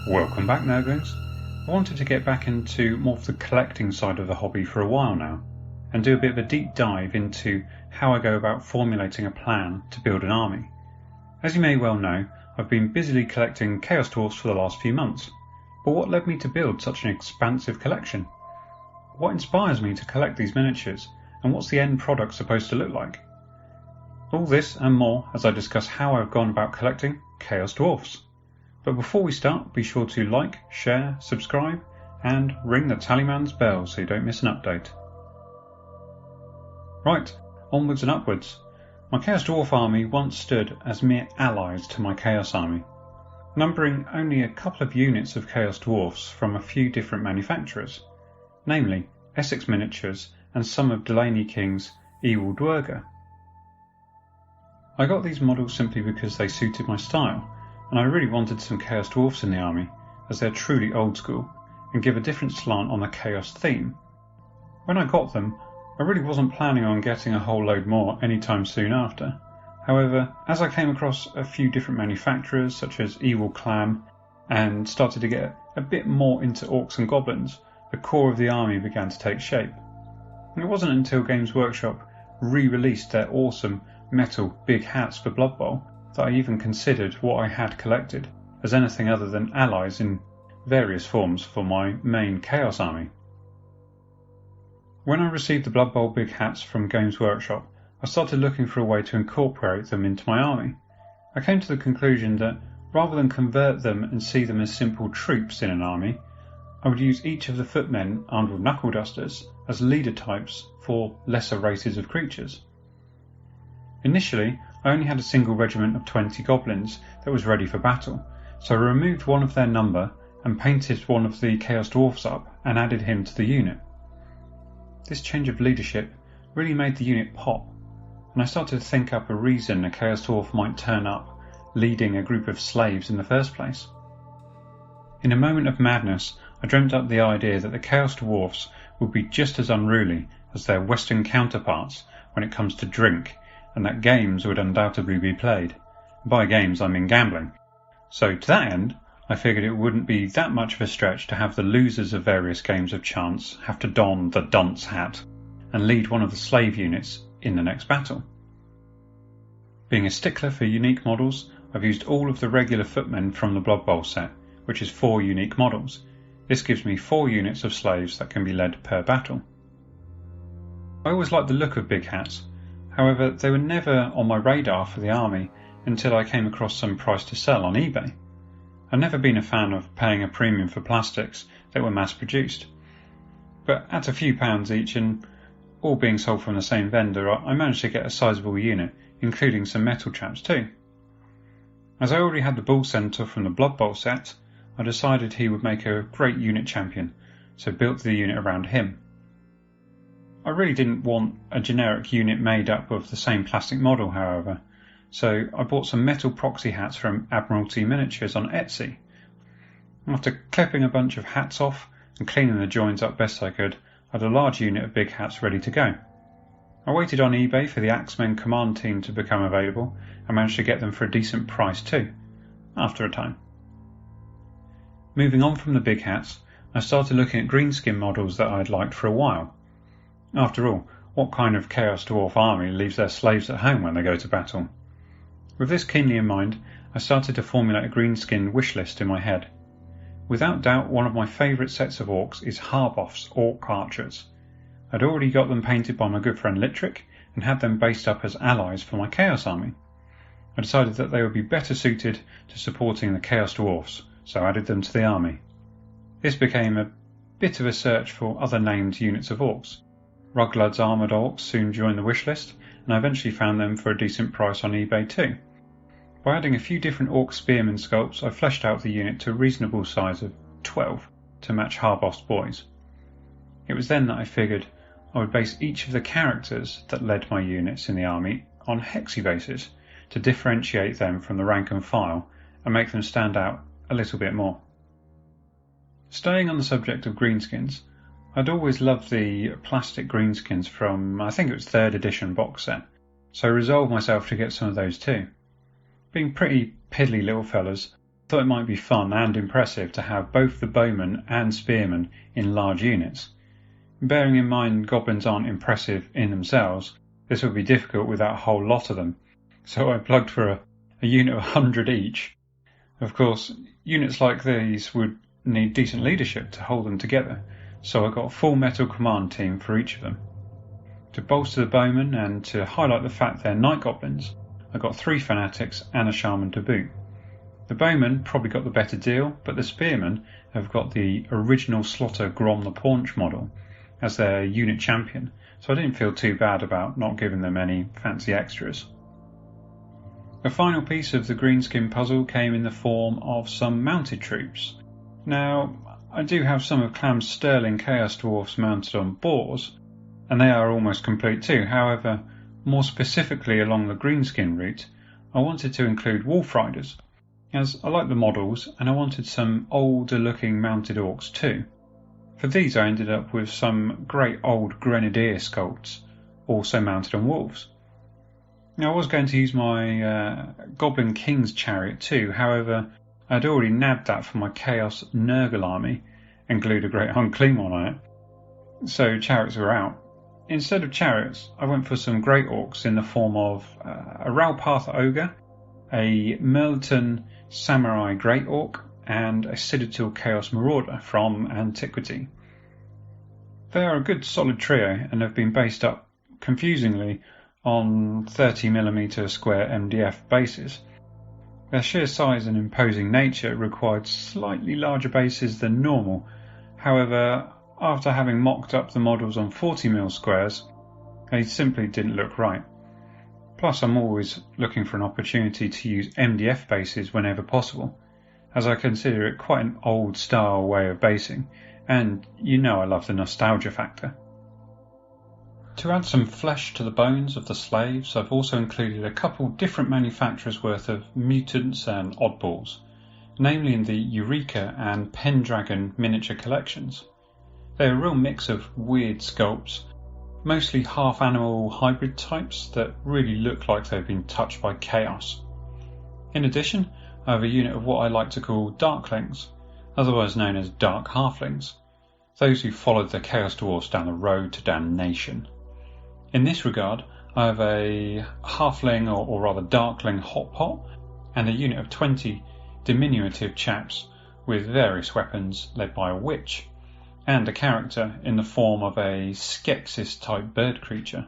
Welcome back, Nerglings. I wanted to get back into more of the collecting side of the hobby for a while now, and do a bit of a deep dive into how I go about formulating a plan to build an army. As you may well know, I've been busily collecting Chaos Dwarfs for the last few months, but what led me to build such an expansive collection? What inspires me to collect these miniatures, and what's the end product supposed to look like? All this and more as I discuss how I've gone about collecting Chaos Dwarfs. But before we start, be sure to like, share, subscribe, and ring the tallyman's bell so you don't miss an update. Right, onwards and upwards. My Chaos Dwarf army once stood as mere allies to my Chaos army, numbering only a couple of units of Chaos Dwarfs from a few different manufacturers, namely Essex Miniatures and some of Delaney King's Ewell Dwerger. I got these models simply because they suited my style, and I really wanted some Chaos Dwarfs in the army, as they're truly old school, and give a different slant on the Chaos theme. When I got them, I really wasn't planning on getting a whole load more anytime soon after. However, as I came across a few different manufacturers such as Ewell Clan, and started to get a bit more into Orcs and Goblins, the core of the army began to take shape. And it wasn't until Games Workshop re-released their awesome metal big hats for Blood Bowl that I even considered what I had collected as anything other than allies in various forms for my main Chaos army. When I received the Blood Bowl big hats from Games Workshop, I started looking for a way to incorporate them into my army. I came to the conclusion that rather than convert them and see them as simple troops in an army, I would use each of the footmen armed with knuckle dusters as leader types for lesser races of creatures. Initially, I only had a single regiment of 20 goblins that was ready for battle, so I removed one of their number and painted one of the Chaos Dwarfs up and added him to the unit. This change of leadership really made the unit pop, and I started to think up a reason a Chaos Dwarf might turn up leading a group of slaves in the first place. In a moment of madness, I dreamt up the idea that the Chaos Dwarfs would be just as unruly as their Western counterparts when it comes to drink, and that games would undoubtedly be played. By games I mean gambling. So to that end, I figured it wouldn't be that much of a stretch to have the losers of various games of chance have to don the dunce hat and lead one of the slave units in the next battle. Being a stickler for unique models, I've used all of the regular footmen from the Blood Bowl set, which is 4 unique models. This gives me 4 units of slaves that can be led per battle. I always liked the look of big hats. However, they were never on my radar for the army until I came across some price to sell on eBay. I've never been a fan of paying a premium for plastics that were mass produced, but at a few pounds each and all being sold from the same vendor, I managed to get a sizable unit, including some metal chaps too. As I already had the Bull Centaur from the Blood Bowl set, I decided he would make a great unit champion, so built the unit around him. I really didn't want a generic unit made up of the same plastic model, however, so I bought some metal proxy hats from Admiralty Miniatures on Etsy. After clipping a bunch of hats off and cleaning the joins up best I could, I had a large unit of big hats ready to go. I waited on eBay for the Axemen command team to become available and managed to get them for a decent price too, after a time. Moving on from the big hats, I started looking at greenskin models that I'd liked for a while. After all, what kind of Chaos Dwarf army leaves their slaves at home when they go to battle? With this keenly in mind, I started to formulate a greenskin wish list in my head. Without doubt, one of my favourite sets of orcs is Harboff's Orc Archers. I'd already got them painted by my good friend Littrick and had them based up as allies for my Chaos army. I decided that they would be better suited to supporting the Chaos Dwarfs, so I added them to the army. This became a bit of a search for other named units of orcs. Ruglad's Armoured Orcs soon joined the wish list, and I eventually found them for a decent price on eBay too. By adding a few different Orc Spearman sculpts, I fleshed out the unit to a reasonable size of 12 to match Harboff's boys. It was then that I figured I would base each of the characters that led my units in the army on hexy bases to differentiate them from the rank and file and make them stand out a little bit more. Staying on the subject of greenskins, I'd always loved the plastic greenskins from, I think it was 3rd edition box set, so I resolved myself to get some of those too. Being pretty piddly little fellas, thought it might be fun and impressive to have both the bowmen and spearmen in large units. Bearing in mind goblins aren't impressive in themselves, this would be difficult without a whole lot of them, so I plugged for a unit of 100 each. Of course, units like these would need decent leadership to hold them together, so I got a full metal command team for each of them. To bolster the bowmen and to highlight the fact they're night goblins, I got 3 fanatics and a shaman to boot. The bowmen probably got the better deal, but the spearmen have got the original Slaughter Grom the Paunch model as their unit champion, so I didn't feel too bad about not giving them any fancy extras. The final piece of the greenskin puzzle came in the form of some mounted troops. Now, I do have some of Clam's Sterling Chaos Dwarfs mounted on boars, and they are almost complete too. However, more specifically along the greenskin route, I wanted to include Wolf Riders, as I like the models and I wanted some older looking mounted orcs too. For these I ended up with some great old Grenadier sculpts, also mounted on wolves. Now I was going to use my Goblin King's chariot too, however I'd already nabbed that for my Chaos Nergling army and glued a great unclean one on it, so chariots were out. Instead of chariots, I went for some great orcs in the form of a Ralpath Ogre, a Merleton Samurai Great Orc, and a Citadel Chaos Marauder from Antiquity. They are a good solid trio and have been based up, confusingly, on 30mm square MDF bases. Their sheer size and imposing nature required slightly larger bases than normal. However, after having mocked up the models on 40mm squares, they simply didn't look right. Plus, I'm always looking for an opportunity to use MDF bases whenever possible, as I consider it quite an old style way of basing, and you know I love the nostalgia factor. To add some flesh to the bones of the slaves, I've also included a couple different manufacturers worth of mutants and oddballs, namely in the Eureka and Pendragon miniature collections. They're a real mix of weird sculpts, mostly half-animal hybrid types that really look like they've been touched by chaos. In addition, I have a unit of what I like to call Darklings, otherwise known as Dark Halflings, those who followed the Chaos Dwarfs down the road to damnation. In this regard, I have a Halfling, or rather Darkling Hot Pot, and a unit of 20 diminutive chaps with various weapons led by a witch, and a character in the form of a Skeksis-type bird creature.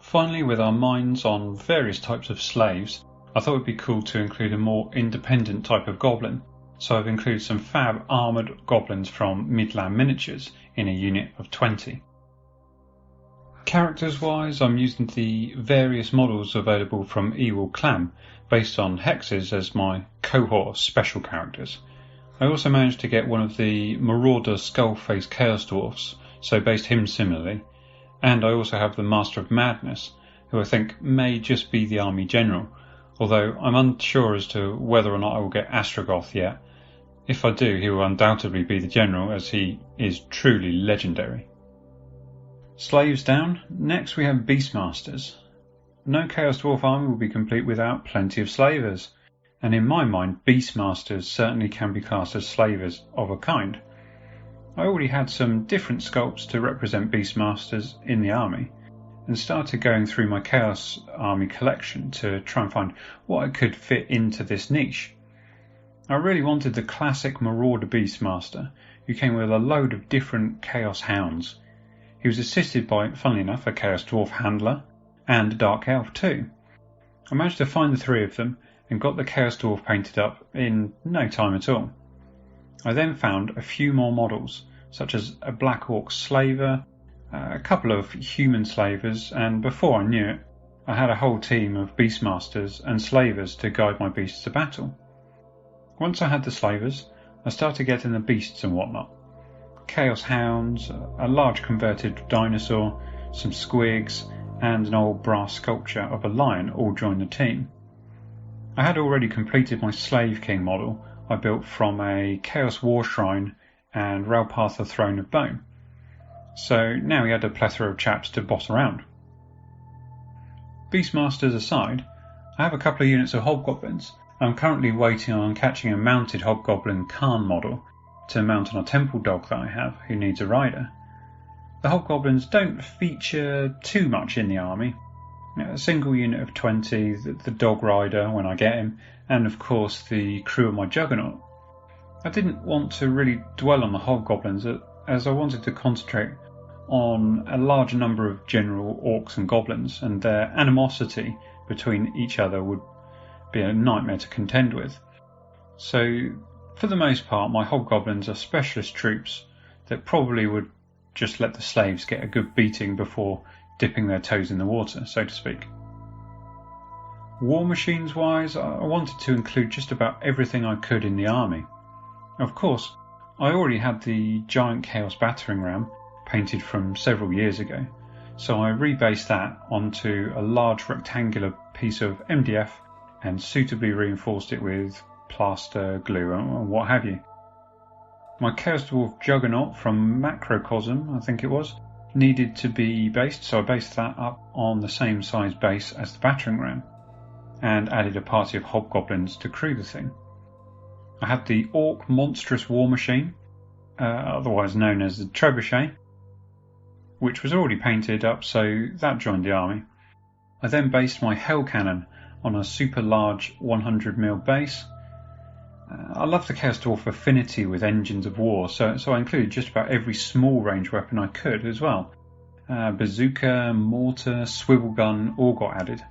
Finally, with our minds on various types of slaves, I thought it would be cool to include a more independent type of goblin, so I've included some fab armoured goblins from Midland Miniatures in a unit of 20. Characters-wise, I'm using the various models available from Ewell Clam, based on hexes as my cohort of special characters. I also managed to get one of the Marauder Skull-Faced Chaos Dwarfs, so based him similarly, and I also have the Master of Madness, who I think may just be the army general, although I'm unsure as to whether or not I will get Astrogoth yet. If I do, he will undoubtedly be the general, as he is truly legendary. Slaves down. Next we have Beastmasters. No Chaos Dwarf army will be complete without plenty of slavers, and in my mind Beastmasters certainly can be classed as slavers of a kind. I already had some different sculpts to represent Beastmasters in the army, and started going through my Chaos Army collection to try and find what I could fit into this niche. I really wanted the classic Marauder Beastmaster, who came with a load of different Chaos Hounds. He was assisted by, funnily enough, a Chaos Dwarf Handler and a Dark Elf too. I managed to find the 3 of them and got the Chaos Dwarf painted up in no time at all. I then found a few more models, such as a Black Orc Slaver, a couple of human slavers, and before I knew it, I had a whole team of Beastmasters and slavers to guide my beasts to battle. Once I had the slavers, I started getting the beasts and whatnot. Chaos Hounds, a large converted dinosaur, some squigs, and an old brass sculpture of a lion all joined the team. I had already completed my Slave King model I built from a Chaos War Shrine and Ralpath the Throne of Bone, so now we had a plethora of chaps to boss around. Beastmasters aside, I have a couple of units of Hog Goblins, I'm currently waiting on catching a mounted Hog Goblin Khan model to mount on a temple dog that I have who needs a rider. The Hog Goblins don't feature too much in the army. A single unit of 20, the dog rider when I get him, and of course the crew of my Juggernaut. I didn't want to really dwell on the Hog Goblins as I wanted to concentrate on a large number of general orcs and goblins, and their animosity between each other would be a nightmare to contend with. So for the most part my Hog Goblins are specialist troops that probably would just let the slaves get a good beating before dipping their toes in the water, so to speak. War machines wise, I wanted to include just about everything I could in the army. Of course, I already had the giant Chaos battering ram painted from several years ago, so I rebased that onto a large rectangular piece of MDF and suitably reinforced it with plaster, glue and what have you. My Chaos Dwarf Juggernaut from Macrocosm, I think it was, needed to be based, so I based that up on the same size base as the battering ram and added a party of hobgoblins to crew the thing. I had the Orc Monstrous War Machine, otherwise known as the Trebuchet, which was already painted up, so that joined the army. I then based my Hell Cannon on a super large 100mm base. I love the Chaos Dwarf affinity with engines of war, so I included just about every small range weapon I could as well. Bazooka, mortar, swivel gun all got added,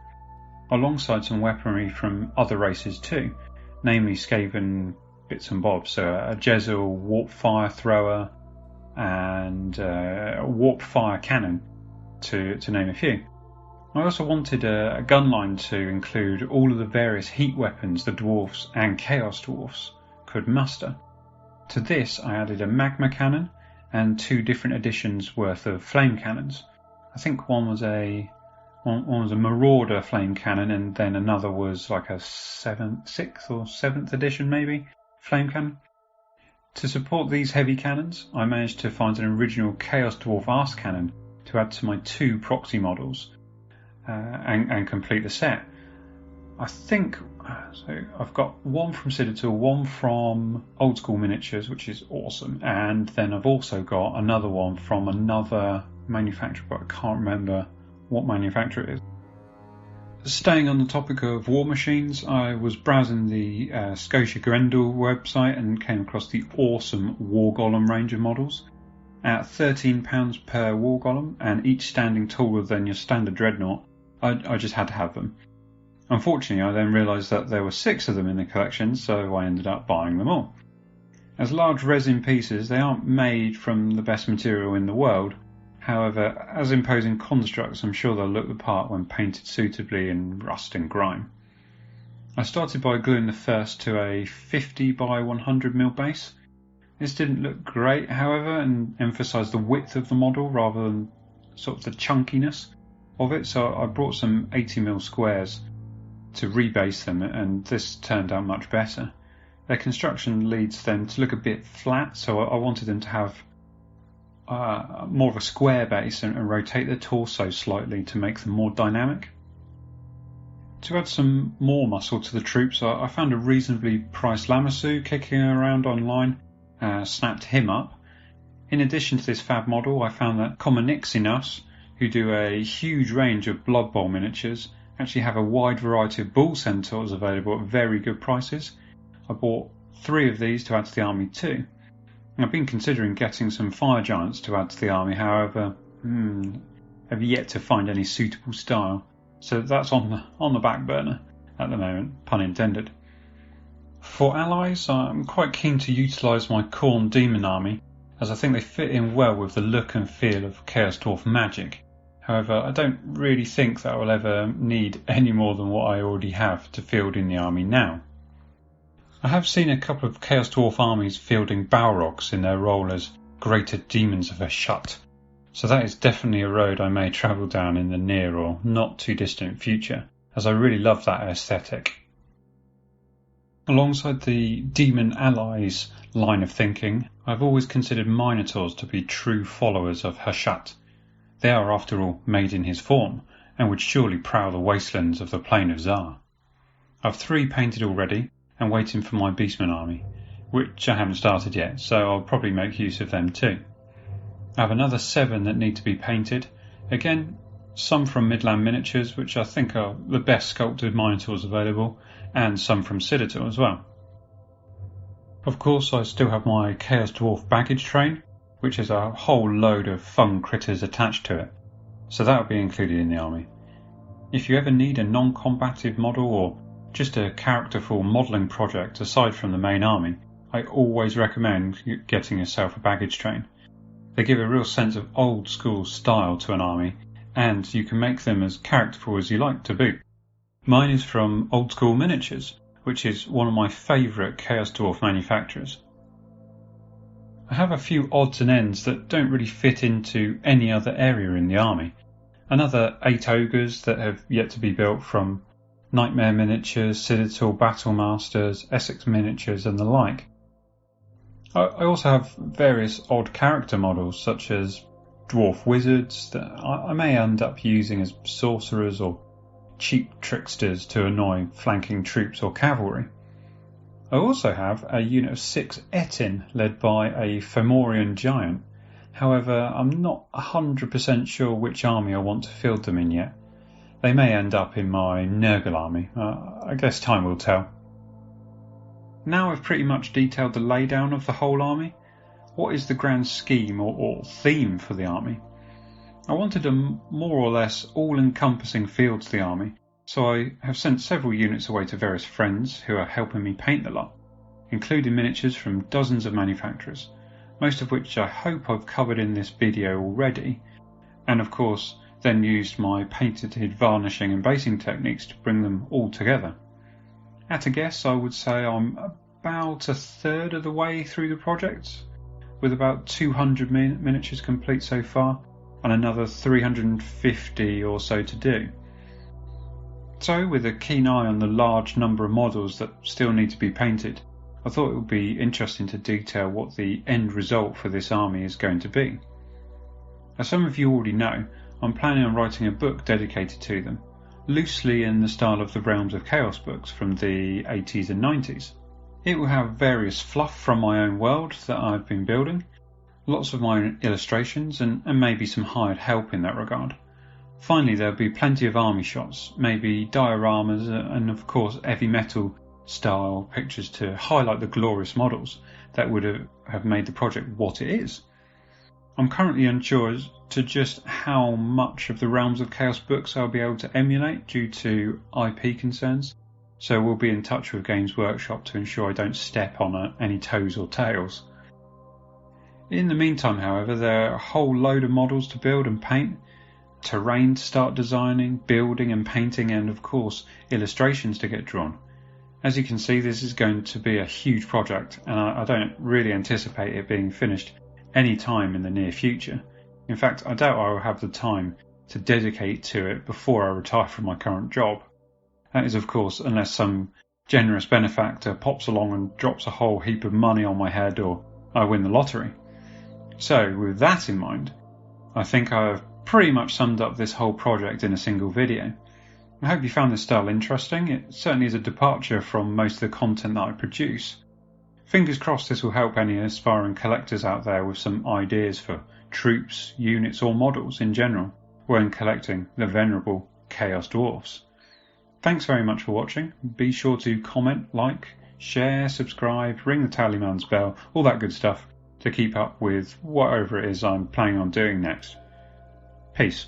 alongside some weaponry from other races too, namely Skaven bits and bobs, so a Jezil warp fire thrower and a warp fire cannon, to name a few. I also wanted a gun line to include all of the various heat weapons the dwarfs and Chaos Dwarfs could muster. To this I added a magma cannon and 2 different editions worth of flame cannons. I think one was a Marauder flame cannon, and then another was like a 6th or 7th edition maybe flame cannon. To support these heavy cannons, I managed to find an original Chaos Dwarf Arse cannon to add to my 2 proxy models and complete the set. I think so. I've got one from Citadel, one from Old School Miniatures, which is awesome, and then I've also got another one from another manufacturer, but I can't remember what manufacturer it is. Staying on the topic of war machines, I was browsing the Scotia Grendel website and came across the awesome War Golem range of models. At £13 per War Golem, and each standing taller than your standard Dreadnought, I just had to have them. Unfortunately, I then realised that there were 6 of them in the collection, so I ended up buying them all. As large resin pieces, they aren't made from the best material in the world. However, as imposing constructs, I'm sure they'll look the part when painted suitably in rust and grime. I started by gluing the first to a 50 by 100mm base. This didn't look great, however, and emphasised the width of the model rather than sort of the chunkiness of it, so I brought some 80mm squares to rebase them, and this turned out much better. Their construction leads them to look a bit flat, so I wanted them to have more of a square base and rotate the torso slightly to make them more dynamic. To add some more muscle to the troops, I found a reasonably priced Lamassu kicking around online, snapped him up. In addition to this fab model, I found that Commonixinas, who do a huge range of Blood Bowl miniatures, actually have a wide variety of bull centaurs available at very good prices. I bought 3 of these to add to the army too. I've been considering getting some fire giants to add to the army, however, have yet to find any suitable style, so that's on the back burner at the moment, pun intended. For allies, I'm quite keen to utilise my Khorne Demon army, as I think they fit in well with the look and feel of Chaos Dwarf magic. However, I don't really think that I will ever need any more than what I already have to field in the army now. I have seen a couple of Chaos Dwarf armies fielding Balrogs in their role as greater demons of Hashut, so that is definitely a road I may travel down in the near or not too distant future, as I really love that aesthetic. Alongside the Demon Allies line of thinking, I've always considered Minotaurs to be true followers of Hashut. They are, after all, made in his form, and would surely prowl the wastelands of the Plain of Zar. I've 3 painted already and waiting for my Beastman army, which I haven't started yet, so I'll probably make use of them too. I have another 7 that need to be painted, again some from Midland Miniatures, which I think are the best sculpted Minotaurs available, and some from Citadel as well. Of course, I still have my Chaos Dwarf baggage train, which has a whole load of fun critters attached to it, so that will be included in the army. If you ever need a non-combative model or just a characterful modelling project aside from the main army, I always recommend getting yourself a baggage train. They give a real sense of old school style to an army, and you can make them as characterful as you like to boot. Mine is from Old School Miniatures, which is one of my favourite Chaos Dwarf manufacturers. I have a few odds and ends that don't really fit into any other area in the army. Another 8 ogres that have yet to be built from Nightmare Miniatures, Citadel Battlemasters, Essex Miniatures and the like. I also have various odd character models such as dwarf wizards that I may end up using as sorcerers or cheap tricksters to annoy flanking troops or cavalry. I also have a unit of 6 Etin led by a Fomorian giant. However, I'm not 100% sure which army I want to field them in yet. They may end up in my Nergling army. I guess time will tell. Now I've pretty much detailed the laydown of the whole army. What is the grand scheme or theme for the army? I wanted a more or less all-encompassing feel to the army, so I have sent several units away to various friends who are helping me paint the lot, including miniatures from dozens of manufacturers, most of which I hope I've covered in this video already, and of course then used my patented varnishing and basing techniques to bring them all together. At a guess, I would say I'm about a third of the way through the project, with about 200 miniatures complete so far, and another 350 or so to do. So, with a keen eye on the large number of models that still need to be painted, I thought it would be interesting to detail what the end result for this army is going to be. As some of you already know, I'm planning on writing a book dedicated to them, loosely in the style of the Realms of Chaos books from the 80s and 90s. It will have various fluff from my own world that I've been building, lots of my own illustrations and maybe some hired help in that regard. Finally, there'll be plenty of army shots, maybe dioramas and of course heavy metal style pictures to highlight the glorious models that would have made the project what it is. I'm currently unsure as to just how much of the Realms of Chaos books I'll be able to emulate due to IP concerns, so we'll be in touch with Games Workshop to ensure I don't step on any toes or tails. In the meantime, however, there are a whole load of models to build and paint, terrain to start designing, building and painting, and of course illustrations to get drawn. As you can see, this is going to be a huge project, and I don't really anticipate it being finished any time in the near future. In fact, I doubt I will have the time to dedicate to it before I retire from my current job. That is, of course, unless some generous benefactor pops along and drops a whole heap of money on my head or I win the lottery. So, with that in mind, I think I have pretty much summed up this whole project in a single video. I hope you found this style interesting. It certainly is a departure from most of the content that I produce. Fingers crossed this will help any aspiring collectors out there with some ideas for troops, units or models in general when collecting the venerable Chaos Dwarfs. Thanks very much for watching. Be sure to comment, like, share, subscribe, ring the tallyman's bell, all that good stuff to keep up with whatever it is I'm planning on doing next. Peace.